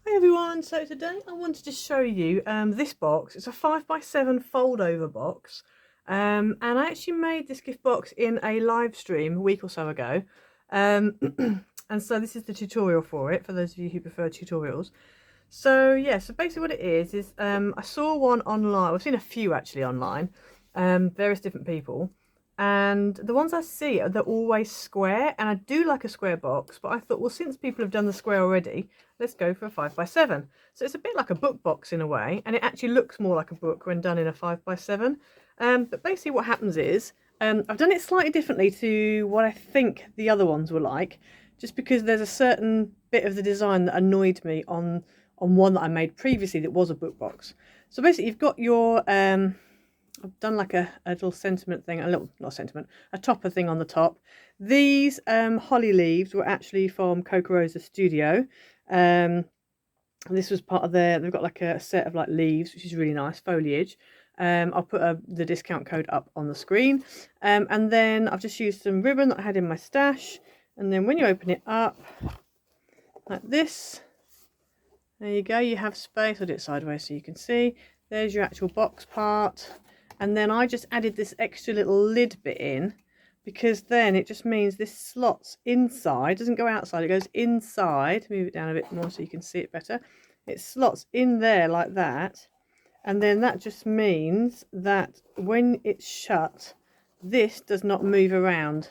Hi everyone, so today I wanted to show you this box. It's a 5x7 foldover box and I actually made this gift box in a live stream a week or so ago and so this is the tutorial for it, for those of you who prefer tutorials. So yeah, so basically what it is I saw one online. I've seen a few actually online, various different people, and the ones I see they're always square, and I do like a square box, but I thought, well, since people have done the square already, let's go for a 5x7. So it's a bit like a book box in a way, and it actually looks more like a book when done in a 5x7. But basically what happens is I've done it slightly differently to what I think the other ones were like, just because there's a certain bit of the design that annoyed me on one that I made previously that was a book box. So basically you've got your I've done like a little sentiment thing, a topper thing on the top. These holly leaves were actually from Coca Rosa Studio. This was part of they've got like a set of like leaves, which is really nice, foliage. I'll put the discount code up on the screen. And then I've just used some ribbon that I had in my stash. And then when you open it up, like this, there you go, you have space. I'll do it sideways so you can see. There's your actual box part. And then I just added this extra little lid bit in, because then it just means this slots inside, doesn't go outside, it goes inside. Move it down a bit more so you can see it better. It slots in there like that, and then that just means that when it's shut, this does not move around.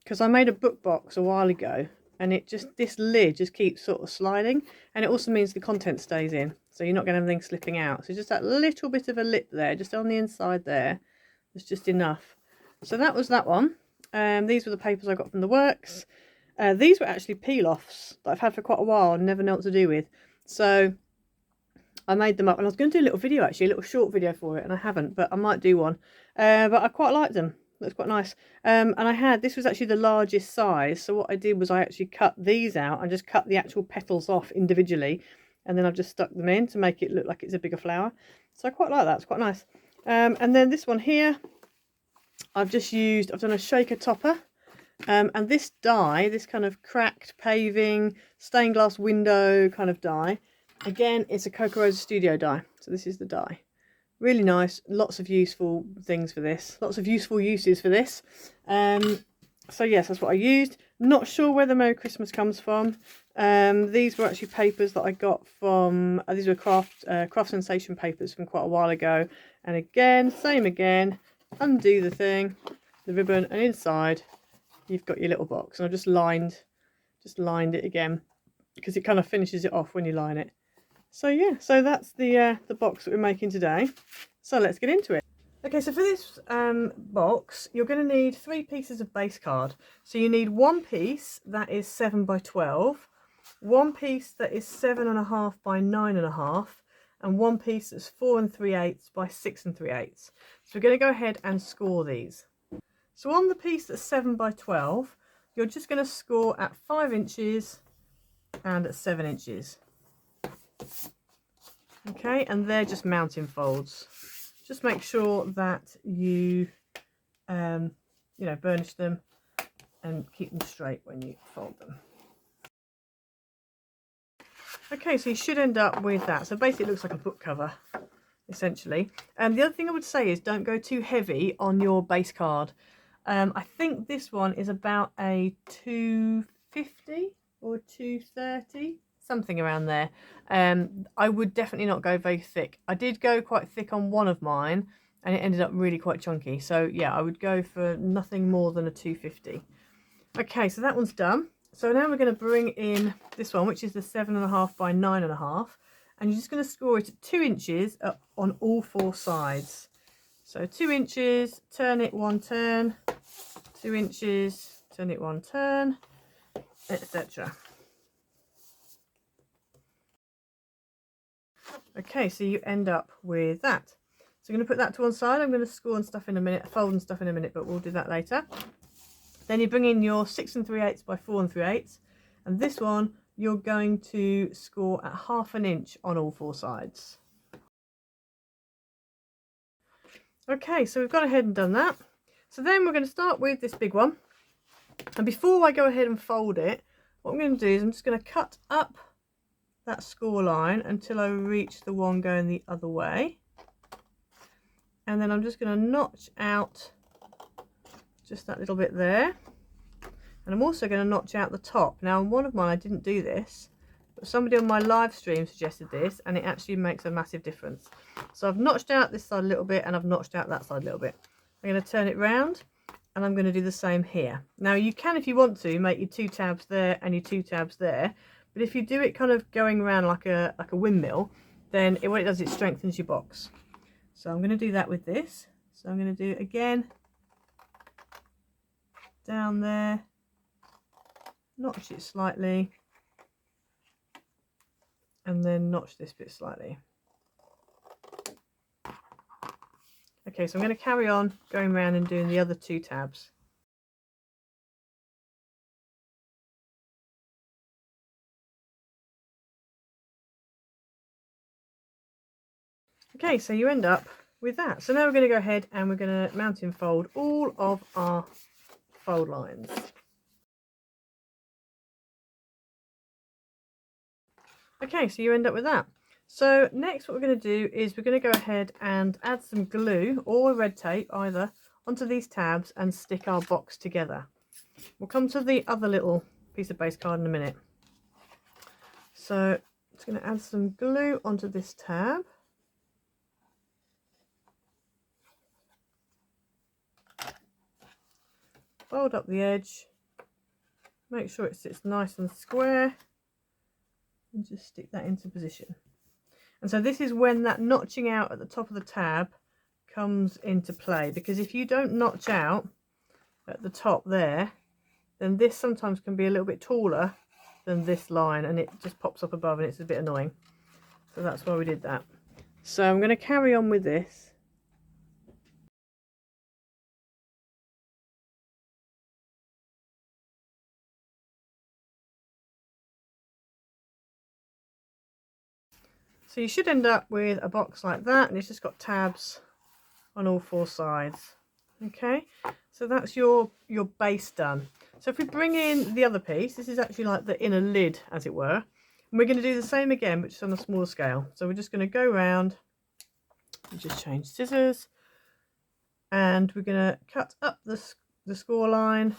Because I made a book box a while ago, and this lid just keeps sort of sliding, and it also means the content stays in, so you're not getting anything slipping out. So just that little bit of a lip there, just on the inside there, is just enough. So that was that one. These were the papers I got from the works. These were actually peel-offs that I've had for quite a while and never know what to do with. So I made them up, and I was going to do a little video actually, a little short video for it, and I haven't, but I might do one. But I quite liked them. Looks quite nice. And this was actually the largest size, so what I did was I actually cut these out and just cut the actual petals off individually, and then I've just stuck them in to make it look like it's a bigger flower. So I quite like that, it's quite nice. And then this one here, I've done a shaker topper, and this die, this kind of cracked paving, stained glass window kind of die, again, it's a Coca Rosa Studio die, so this is the die. Really nice, lots of useful things for this, lots of useful uses for this. So yes, that's what I used. Not sure where the Merry Christmas comes from. These were actually papers that I got from, these were craft sensation papers from quite a while ago. And again, same again, undo the thing, the ribbon, and inside you've got your little box. And I've just lined it again, because it kind of finishes it off when you line it. So yeah, so that's the box that we're making today. So let's get into it. Okay, so for this box, you're going to need 3 pieces of base card. So you need one piece that is 7 by 12, one piece that is 7.5 by 9.5, and one piece that's 4 3/8 by 6 3/8. So we're going to go ahead and score these. So on the piece that's 7 by 12, you're just going to score at 5 inches and at 7 inches. Okay, and they're just mounting folds. Just make sure that you burnish them and keep them straight when you fold them. Okay, so you should end up with that. So basically it looks like a book cover, essentially. And the other thing I would say is don't go too heavy on your base card. I think this one is about a 250 or 230. Something around there. I would definitely not go very thick. I did go quite thick on one of mine, and it ended up really quite chunky. So yeah, I would go for nothing more than a 250. Okay, so that one's done. So now we're going to bring in this one, which is the 7.5 by 9.5, and you're just going to score it at 2 inches on all 4 sides. So 2 inches, turn it 1 turn, 2 inches, turn it 1 turn, etc. Okay, so you end up with that. So I'm going to put that to one side. I'm going to score and stuff in a minute, fold and stuff in a minute, but we'll do that later. Then you bring in your 6 3/8 by 4 3/8, and this one you're going to score at 1/2 inch on all 4 sides. Okay, so we've gone ahead and done that. So then we're going to start with this big one, and before I go ahead and fold it, what I'm going to do is I'm just going to cut up that score line until I reach the one going the other way. And then I'm just going to notch out just that little bit there. And I'm also going to notch out the top. Now on one of mine I didn't do this, but somebody on my live stream suggested this, and it actually makes a massive difference. So I've notched out this side a little bit and I've notched out that side a little bit. I'm going to turn it round and I'm going to do the same here. Now you can, if you want to, make your 2 tabs there and your 2 tabs there, but if you do it kind of going around like a windmill, then what it does, it strengthens your box. So I'm going to do that with this. So I'm going to do it again, down there, notch it slightly, and then notch this bit slightly. Okay, so I'm going to carry on going around and doing the other 2 tabs. Okay, so you end up with that. So now we're going to go ahead and we're going to mountain fold all of our fold lines. Okay, so you end up with that. So next what we're going to do is we're going to go ahead and add some glue or red tape either onto these tabs and stick our box together. We'll come to the other little piece of base card in a minute. So I'm just going to add some glue onto this tab. Fold up the edge, make sure it sits nice and square, and just stick that into position. And so this is when that notching out at the top of the tab comes into play, because if you don't notch out at the top there, then this sometimes can be a little bit taller than this line and it just pops up above and it's a bit annoying. So that's why we did that. So I'm going to carry on with this. So you should end up with a box like that, and it's just got tabs on all 4 sides. Okay, so that's your base done. So if we bring in the other piece, this is actually like the inner lid, as it were. And we're going to do the same again, but just on a smaller scale. So we're just going to go around and just change scissors. And we're going to cut up the score line,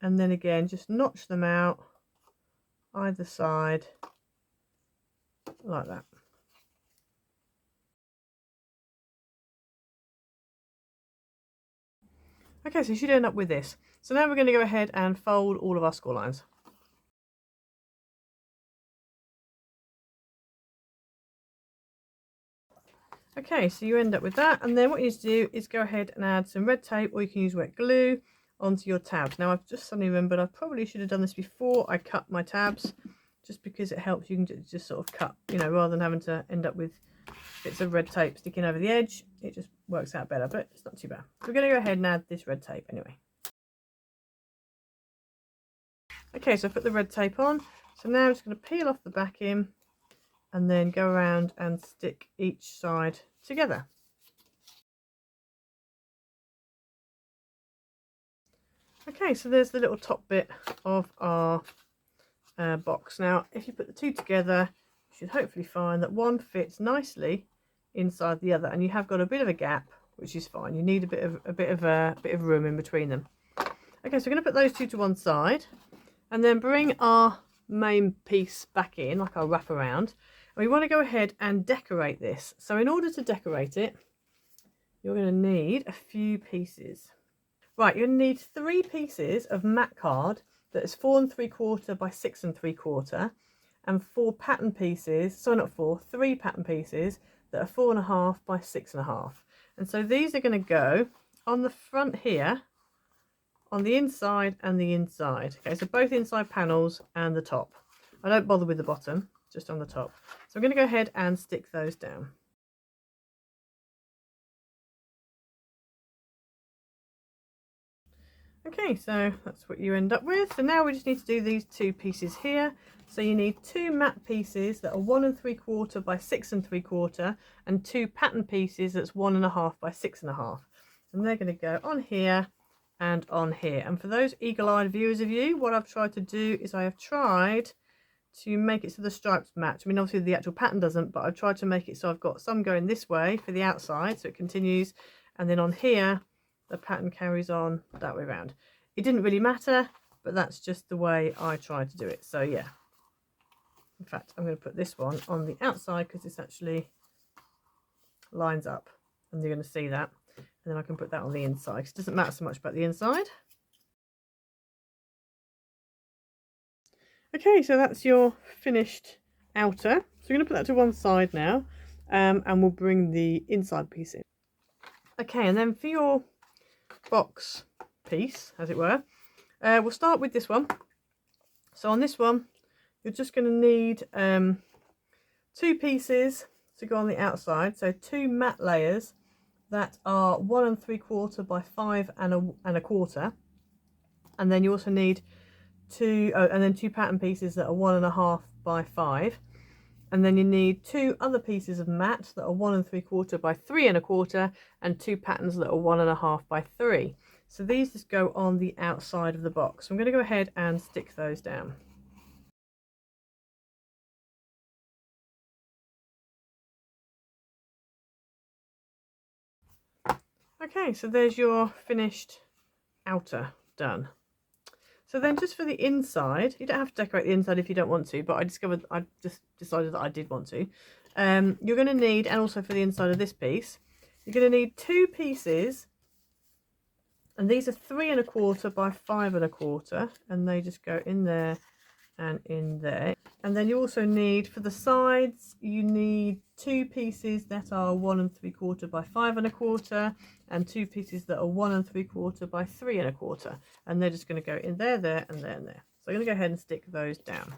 and then again, just notch them out either side like that. Okay, so you should end up with this. So now we're going to go ahead and fold all of our score lines. Okay, so you end up with that, and then what you need to do is go ahead and add some red tape, or you can use wet glue onto your tabs. Now I've just suddenly remembered I probably should have done this before I cut my tabs, just because it helps. You can just sort of cut, you know, rather than having to end up with bits of red tape sticking over the edge. It just works out better, but it's not too bad. So we're going to go ahead and add this red tape anyway. Okay, so I put the red tape on. So now I'm just going to peel off the backing and then go around and stick each side together. Okay, so there's the little top bit of our box. Now, if you put the 2 together, you should hopefully find that one fits nicely inside the other, and you have got a bit of a gap, which is fine. You need a bit of room in between them. Okay, so we're going to put those 2 to one side, and then bring our main piece back in, like our wrap around. And we want to go ahead and decorate this. So in order to decorate it, you're going to need a few pieces. Right, you're going to need 3 pieces of mat card that is 4 3/4 by 6 3/4, and 4 pattern pieces, so not 4, 3 pattern pieces that are 4.5 by 6.5. And so these are going to go on the front here, on the inside and the inside. Okay, so both inside panels and the top. I don't bother with the bottom, just on the top. So I'm going to go ahead and stick those down. Okay, so that's what you end up with. So now we just need to do these 2 pieces here. So you need 2 mat pieces that are 1 3/4 by 6 3/4, and 2 pattern pieces that's 1.5 by 6.5. And they're going to go on here and on here. And for those eagle-eyed viewers of you, what I've tried to do is I have tried to make it so the stripes match. I mean, obviously the actual pattern doesn't, but I've tried to make it so I've got some going this way for the outside, so it continues, and then on here the pattern carries on that way around. It didn't really matter, but that's just the way I tried to do it. So yeah, in fact I'm going to put this one on the outside because this actually lines up, and you're going to see that, and then I can put that on the inside because it doesn't matter so much about the inside. Okay, so that's your finished outer. So we're going to put that to one side now, and we'll bring the inside piece in. Okay, and then for your box piece, as it were, we'll start with this one. So on this one, you're just going to need 2 pieces to go on the outside. So 2 matte layers that are 1 3/4 by 5 1/4, and then you also need 2 pattern pieces that are 1 1/2 by 5, and then you need 2 other pieces of mat that are 1 3/4 by 3 1/4, and 2 patterns that are 1 1/2 by 3. So these just go on the outside of the box. So I'm going to go ahead and stick those down. Okay, so there's your finished outer done. So then just for the inside, you don't have to decorate the inside if you don't want to, but I just decided that I did want to. You're going to need, and also for the inside of this piece, you're going to need 2 pieces, and these are 3 1/4 by 5 1/4, and they just go in there and in there. And then you also need, for the sides, you need 2 pieces that are 1 3/4 by 5 1/4, and 2 pieces that are 1 3/4 by 3 1/4, and they're just going to go in there, there, and there, and there. So I'm going to go ahead and stick those down.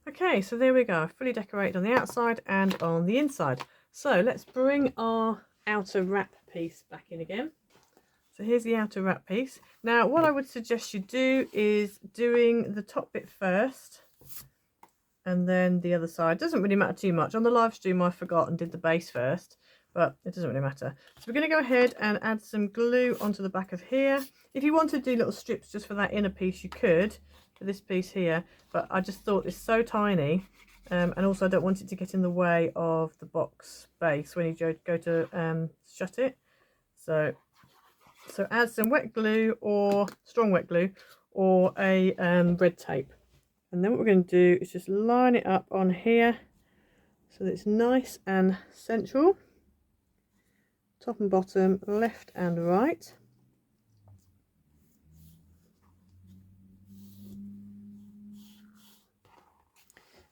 Okay, so there we go, fully decorated on the outside and on the inside. So let's bring our outer wrap piece back in again. So here's the outer wrap piece. Now what I would suggest you do is doing the top bit first and then the other side. Doesn't really matter too much. On the live stream I forgot and did the base first, but it doesn't really matter. So we're going to go ahead and add some glue onto the back of here. If you want to do little strips just for that inner piece, you could, for this piece here, but I just thought it's so tiny, and also I don't want it to get in the way of the box base when you go to shut it. So add some wet glue, or strong wet glue, or a red tape, and then what we're going to do is just line it up on here so that it's nice and central, top and bottom, left and right.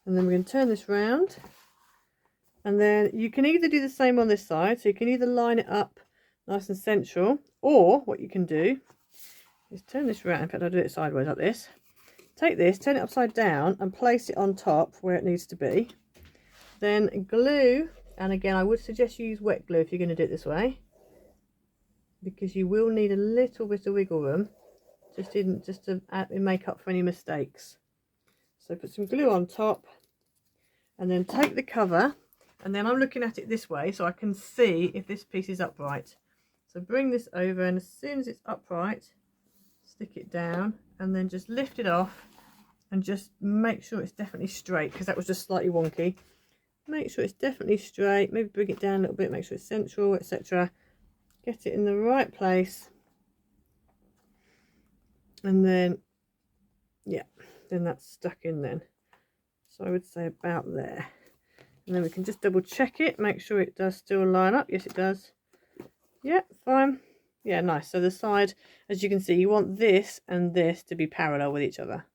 And then we're going to turn this round, and then you can either do the same on this side, so you can either line it up nice and central, or what you can do is turn this round. In fact, I'll do it sideways like this. Take this, turn it upside down and place it on top where it needs to be. Then glue, and again I would suggest you use wet glue if you're going to do it this way, because you will need a little bit of wiggle room just to make up for any mistakes. So put some glue on top, and then take the cover, and then I'm looking at it this way so I can see if this piece is upright. So bring this over, and as soon as it's upright, stick it down, and then just lift it off and just make sure it's definitely straight, because that was just slightly wonky. Make sure it's definitely straight, maybe bring it down a little bit, make sure it's central, etc. Get it in the right place, and then yeah, then that's stuck in then. So I would say about there, and then we can just double check it, make sure it does still line up. Yes, it does. Yeah, fine. Yeah, nice. So the side, as you can see, you want this and this to be parallel with each other.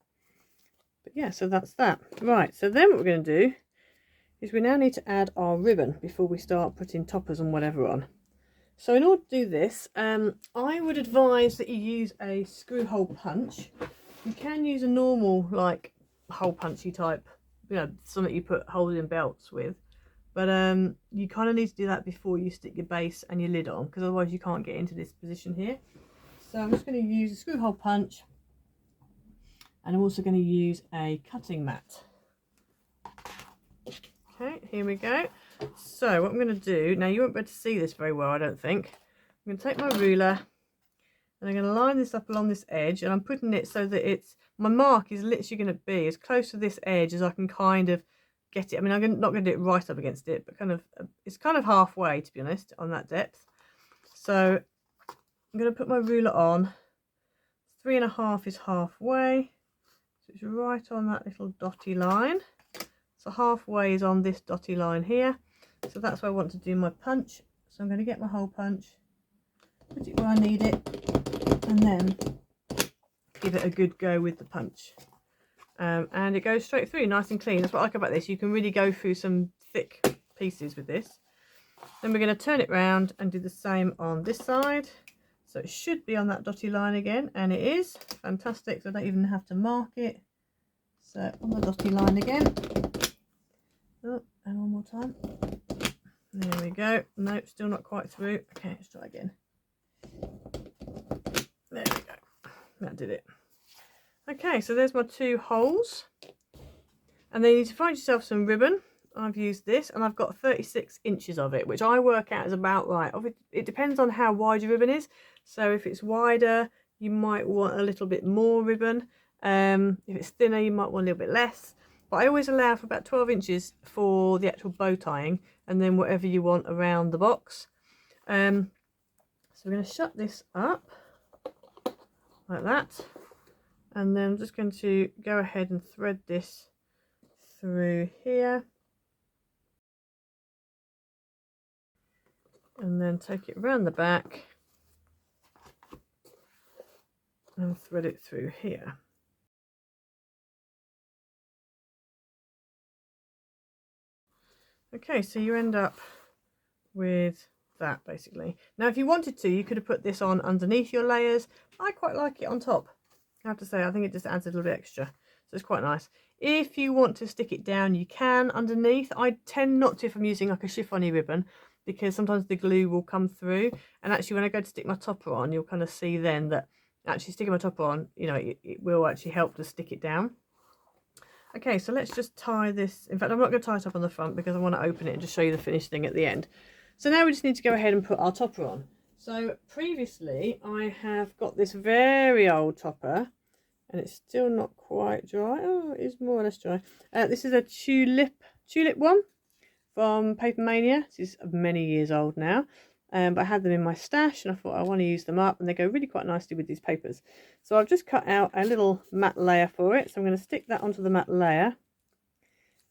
But yeah, so that's that. Right, so then what we're going to do is we now need to add our ribbon before we start putting toppers and whatever on. So in order to do this, I would advise that you use a screw hole punch. You can use a normal like hole punchy type, you know, something you put holes in belts with, but you kind of need to do that before you stick your base and your lid on, because otherwise you can't get into this position here. So I'm just going to use a screw hole punch, and I'm also going to use a cutting mat. Okay, here we go. So what I'm going to do, now you won't be able to see this very well, I don't think. I'm going to take my ruler and I'm going to line this up along this edge, and I'm putting it so that my mark is literally going to be as close to this edge as I can kind of get it. I mean, I'm not going to do it right up against it, but it's kind of halfway, to be honest, on that depth. So I'm going to put my ruler on. 3.5 is halfway, so it's right on that little dotty line. So halfway is on this dotty line here. So that's where I want to do my punch. So I'm going to get my hole punch, put it where I need it, and then give it a good go with the punch. And it goes straight through, nice and clean. That's what I like about this. You can really go through some thick pieces with this. Then we're going to turn it round and do the same on this side. So it should be on that dotty line again, and it is. Fantastic, so I don't even have to mark it. So on the dotty line again. Oh, and one more time. There we go. Nope, still not quite through. Okay, let's try again. There we go. That did it. Okay, so there's my 2 holes. And then you need to find yourself some ribbon. I've used this, and I've got 36 inches of it, which I work out is about right. It depends on how wide your ribbon is. So if it's wider, you might want a little bit more ribbon. If it's thinner, you might want a little bit less. But I always allow for about 12 inches for the actual bow tying, and then whatever you want around the box. So we're going to shut this up like that, and then I'm just going to go ahead and thread this through here, and then take it around the back and thread it through here. Okay, so you end up with that basically. Now if you wanted to, you could have put this on underneath your layers. I quite like it on top, I have to say. I think it just adds a little bit extra, so it's quite nice. If you want to stick it down, you can underneath. I tend not to if I'm using like a chiffon-y ribbon, because sometimes the glue will come through, and actually when I go to stick my topper on, you'll kind of see then that actually sticking my topper on, you know, it will actually help to stick it down. Okay, so let's just tie this. In fact, I'm not going to tie it up on the front because I want to open it and just show you the finished thing at the end. So now we just need to go ahead and put our topper on. So previously I have got this very old topper, and it's still not quite dry. Oh, it is more or less dry. This is a tulip one from Paper Mania. This is many years old now. But I had them in my stash, and I thought I want to use them up, and they go really quite nicely with these papers. So I've just cut out a little matte layer for it. So I'm going to stick that onto the matte layer,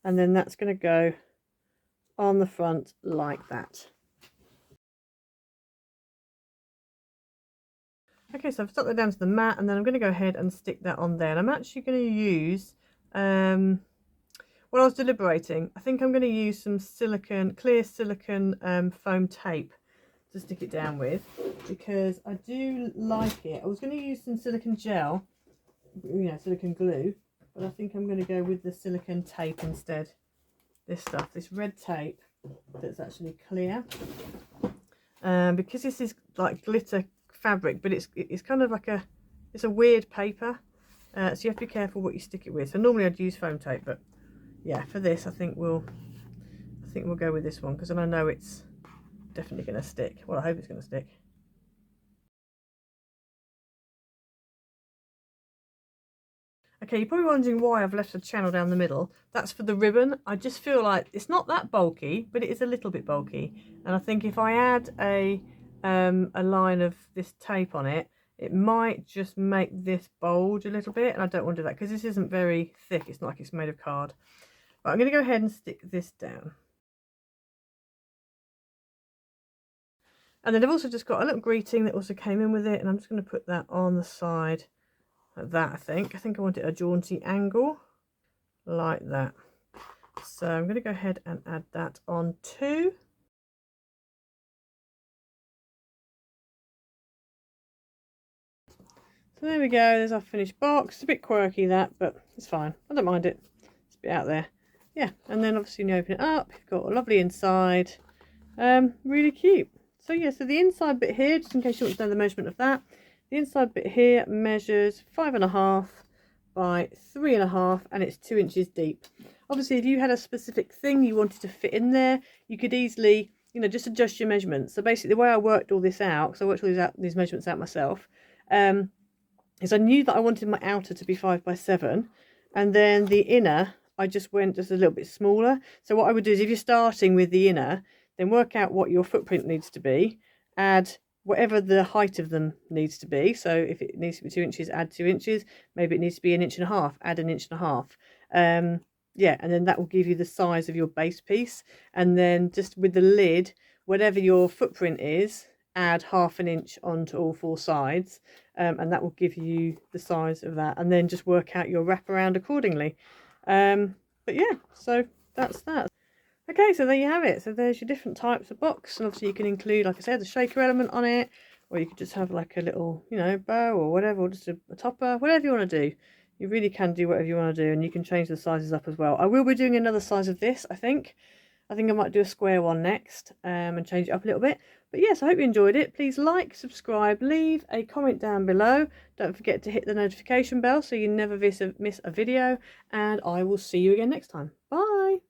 and then that's going to go on the front like that. Okay, so I've stuck that down to the mat, and then I'm going to go ahead and stick that on there. And I'm actually going to use, when I was deliberating, I think I'm going to use some clear silicone foam tape to stick it down with, because I do like it. I was going to use some silicone gel, you know, silicone glue, but I think I'm going to go with the silicone tape instead. This stuff, this red tape that's actually clear, because this is like glitter fabric, but it's kind of like it's a weird paper, so you have to be careful what you stick it with. So normally I'd use foam tape, but yeah, for this I think we'll go with this one, because then I know it's definitely going to stick. Well, I hope it's going to stick. Okay, you're probably wondering why I've left a channel down the middle. That's for the ribbon. I just feel like it's not that bulky, but it is a little bit bulky, and I think if I add a line of this tape on it, it might just make this bulge a little bit, and I don't want to do that because this isn't very thick. It's not like it's made of card. But I'm going to go ahead and stick this down. And then I've also just got a little greeting that also came in with it, and I'm just going to put that on the side like that. I think I want it a jaunty angle like that. So I'm going to go ahead and add that on too. So there we go, there's our finished box. It's a bit quirky that, but it's fine. I don't mind it. It's a bit out there. Yeah, and then obviously when you open it up, you've got a lovely inside. Really cute. So yeah, so the inside bit here, just in case you want to know the measurement of that, the inside bit here measures 5.5 by 3.5, and it's 2 inches deep. Obviously, if you had a specific thing you wanted to fit in there, you could easily, you know, just adjust your measurements. So basically the way I worked all this out, because I worked all these measurements out myself, is I knew that I wanted my outer to be 5 by 7, and then the inner I just went just a little bit smaller. So what I would do is, if you're starting with the inner, then work out what your footprint needs to be, add whatever the height of them needs to be. So if it needs to be 2 inches, add 2 inches. Maybe it needs to be 1.5 inches, add 1.5 inches. Yeah, and then that will give you the size of your base piece. And then just with the lid, whatever your footprint is, add 1/2 inch onto all 4 sides, and that will give you the size of that. And then just work out your wraparound accordingly. But yeah, so that's that. Okay, so there you have it. So there's your different types of box, and obviously you can include, like I said, the shaker element on it, or you could just have like a little, you know, bow or whatever, or just a topper, whatever you want to do. You really can do whatever you want to do, and you can change the sizes up as well. I will be doing another size of this, I think. I think I might do a square one next, and change it up a little bit. But yes, I hope you enjoyed it. Please like, subscribe, leave a comment down below. Don't forget to hit the notification bell so you never miss a video, and I will see you again next time. Bye!